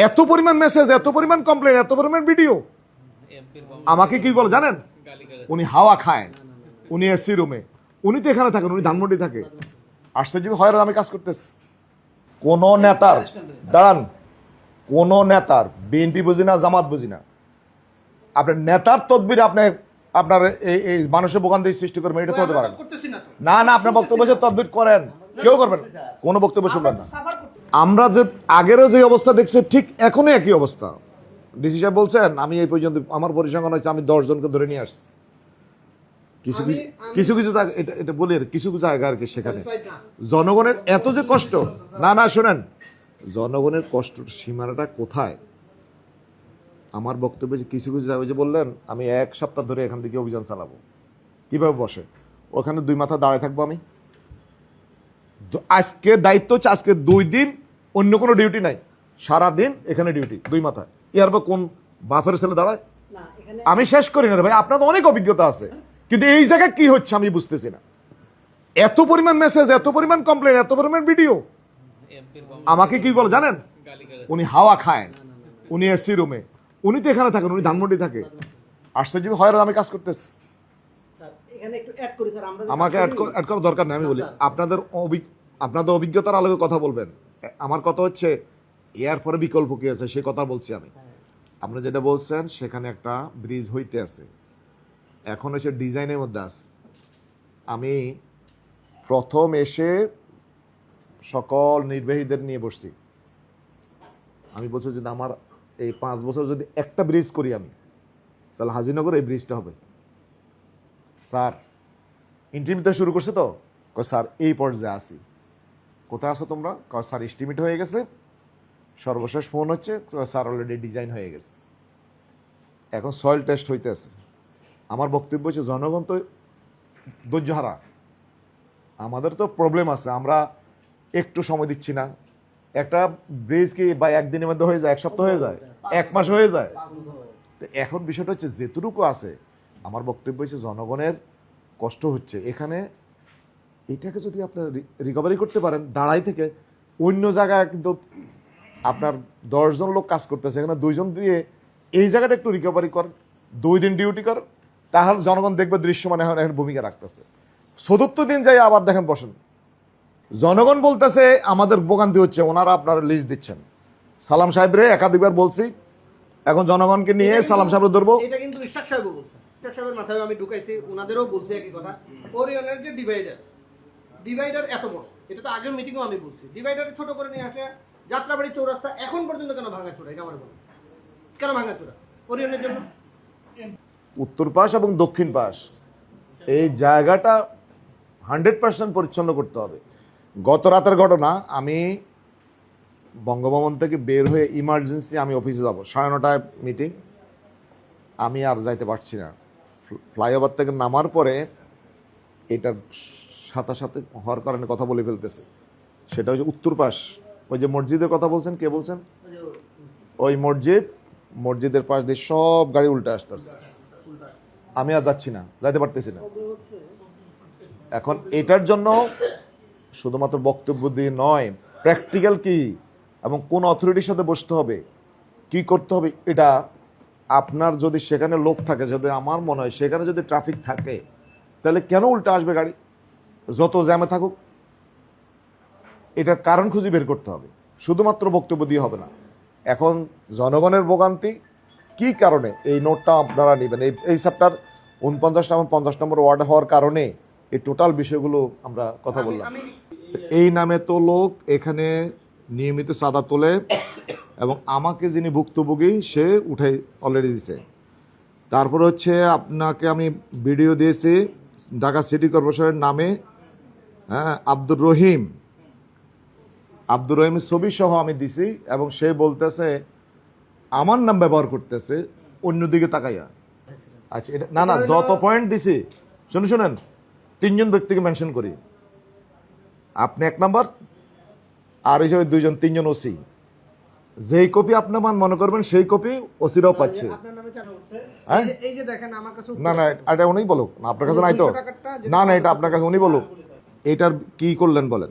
এত পরিমাণ মেসেজ, এত পরিমাণ কমপ্লেন, এত পরিমাণ ভিডিও। আমাকে কি বলে জানেন? উনি হাওয়া খায়, উনি এসি রুমে, উনি তো এখানে থাকেন, উনি ধানমন্ডি থাকে। আশ্চর্য হয় আমি কাজ করতেছি। কোন নেতার দাঁড়ান, কোন নেতার, বিএনপি বুঝি না, জামাত বুঝি না, আপনার নেতার তদবির আপনি আপনার এই মানুষের বোকান দিয়ে সৃষ্টি করবেন, এটা তো হতে পারেন না। না, আপনার বক্তব্য তদবির করেন, কেউ করবেন, কোনো বক্তব্য শুনবেন না। আমরা যে আগেরও যে অবস্থা দেখছি ঠিক এখনই একই অবস্থা। ডিসি সাহেব বলছেন আমি এই পর্যন্ত আমার পরিসংখ্যান হচ্ছে আমি 10 জনকে ধরে নিয়ে আসছি। কিছু কিছু কিছু এটা বলি কিছু কিছু জায়গা আর কি, সেখানে জনগণের এত যে কষ্ট, না শোনেন, জনগণের কষ্টের সীমানাটা কোথায়? আমার বক্তব্যে যে কিছু কিছু জায়গায় যে বললেন আমি 1 সপ্তাহ ধরে এখান থেকে অভিযান চালাবো, কিভাবে বসে ওখানে 2 মাথা দাঁড়ায় থাকবো আমি? আজকে দায়িত্ব হচ্ছে আজকে 2 দিন অন্য কোনো ডিউটি নাই, সারাদিন এখানে ডিউটি 2 মাথা। ইয়ার পর কোন বাফের ছেলে দাঁড়ায়? আমি শেষ করি না ভাই, আপনার তো অনেক অভিজ্ঞতা আছে, কিন্তু এই জায়গায় কি হচ্ছে আমি বুঝতেছি না। এত পরিমাণ মেসেজ, এত পরিমাণ কমপ্লেন, এত পরিমাণ ভিডিও। আমাকে কি বলে জানেন? উনি হাওয়া খায়, উনি এসি রুমে, উনি তো এখানে থাকেন, উনি ধানমন্ডি থাকে। আশ্চর্য হয় আমি কাজ করতেছি। আমাকে অ্যাড করার দরকার নেই। আমি বলি আপনাদের অভিজ্ঞতার আলোকে কথা বলবেন। আমার কথা হচ্ছে এর পরে বিকল্প কি আছে সেই কথা বলছি আমি। আপনারা যেটা বলছেন সেখানে একটা ব্রিজ হইতে আছে, এখন এসে ডিজাইনের মধ্যে আছে। আমি প্রথম এসে সকল নির্বাহীদের নিয়ে বসছি, আমি বলছি যদি আমার এই 5 বছর যদি একটা ব্রিজ করি আমি, তাহলে হাজিনগর এই ব্রিজটা হবে। স্যার ইন্টিমেট শুরু করছে তো, স্যার এই পর্যায়ে আসি। কোথায় আসো তোমরা? স্যার এস্টিমেট হয়ে গেছে, সর্বশেষ ফোন হচ্ছে স্যার অলরেডি ডিজাইন হয়ে গেছে, এখন সয়েল টেস্ট হইতে আছে। আমার বক্তব্য হচ্ছে জনগণ তো ধৈর্যহারা, আমাদের তো প্রবলেম আছে, আমরা একটু সময় দিচ্ছি না। একটা ব্রিজ কি বা একদিনের মধ্যে হয়ে যায়, 1 সপ্তাহ হয়ে যায়, 1 মাস হয়ে যায়। এখন বিষয়টা হচ্ছে যেটুকু আছে, আমার বক্তব্য হচ্ছে জনগণের কষ্ট হচ্ছে এখানে, এটাকে যদি আপনার রিকভারি করতে পারেন দাঁড়াই থেকে, অন্য জায়গায় কিন্তু আপনার 10 জন লোক কাজ করতেছে, এখানে 2 জন দিয়ে এই জায়গাটা একটু রিকভারি করেন, 2 দিন ডিউটি করেন, তাহলে জনগণ দেখবে দৃশ্যমান এখন ভূমিকা রাখতেছে। 74 দিন যাই আবার দেখেন বসেন, জনগণ বলতেছে আমাদের ভোগান্তি হচ্ছে, ওনারা আপনারা লিস্ট দিচ্ছেন। সালাম সাহেবরে একাধিকবার বলছি, এখন জনগণকে নিয়ে সালাম সাহেব ধরবো। এটা কিন্তু ইশাক সাহেব বলছে, ইশাক সাহেবের মাথায় আমি ঢুকাইছি, ওনাদেরও বলছি একই কথা। ওরিয়নের যে ডিভাইডার এত বড়, এটা তো আগের মিটিংও আমি বলছি, ডিভাইডার ছোট করে নিয়ে আসে যাত্রাবাড়ি চৌরাস্তা এখন পর্যন্ত কেন ভাঙাচোরা? এটা আমার বলো, কেন ভাঙাচোরা? ওরিয়নের জন্য উত্তর পাশ এবং দক্ষিণ পাশ এই জায়গাটা 100% পরিচ্ছন্ন করতে হবে। গত রাতের ঘটনা, আমি বঙ্গভবন থেকে বের হয়ে ইমার্জেন্সি আমি অফিসে যাব, 9:30টায় মিটিং, আমি আর যাইতে পারছি না। ফ্লাইওভার থেকে নামার পরে এটার সাথে সাথে হওয়ার কারণে কথা বলে ফেলতেছে, সেটা হচ্ছে উত্তর পাশ। ওই যে মসজিদের কথা বলছেন, কে বলছেন? ওই মসজিদের পাশ দিয়ে সব গাড়ি উল্টে আসতেছে, আমি আর যাচ্ছি না, যাইতে পারতেছি না। এখন এটার জন্য শুধুমাত্র বক্তব্য দিয়ে নয়, প্র্যাকটিক্যাল কি এবং কোন অথরিটির সাথে বসতে হবে, কি করতে হবে, এটা আপনার যদি সেখানে লোক থাকে, যদি আমার মনে হয় সেখানে যদি ট্রাফিক থাকে, তাহলে কেন উল্টে আসবে গাড়ি, যত জ্যামে থাকুক, এটার কারণ খুঁজে বের করতে হবে, শুধুমাত্র বক্তব্য দিয়ে হবে না। এখন জনগণের ভোগান্তি কি কারণে, এই নোটটা আপনারা নেবেন। এই চ্যাপ্টার 49 এবং 50 নম্বর ওয়ার্ড হওয়ার কারণে এই টোটাল বিষয়গুলো আমরা কথা বললাম। এই নামে তো লোক এখানে নিয়মিত চাঁদা তোলে, এবং আমাকে যিনি ভুক্তভোগী সে উঠে অলরেডি দিছে। তারপর হচ্ছে আপনাকে আমি ভিডিও দিয়েছি ঢাকা সিটি কর্পোরেশনের নামে, হ্যাঁ, আব্দুর রহিমের ছবি সহ আমি দিছি, এবং সে বলতেছে আমার নাম ব্যবহার করতেছে অন্যদিকে তাকাইয়া। আচ্ছা, এটা না যত পয়েন্ট দিছি শুনেন 3 জন ব্যক্তিকে মেনশন করি, আপনি 1 নাম্বার, আর এই যে 3 জন ওসি, যেই কপি আপনি মনে করবেন সেই কপি ওসিরাও পাচ্ছে। না এটা উনি বলুক, আপনার কাছে নাই তো? না এটা আপনার কাছে উনি বলুক, এটার কি করলেন বলেন।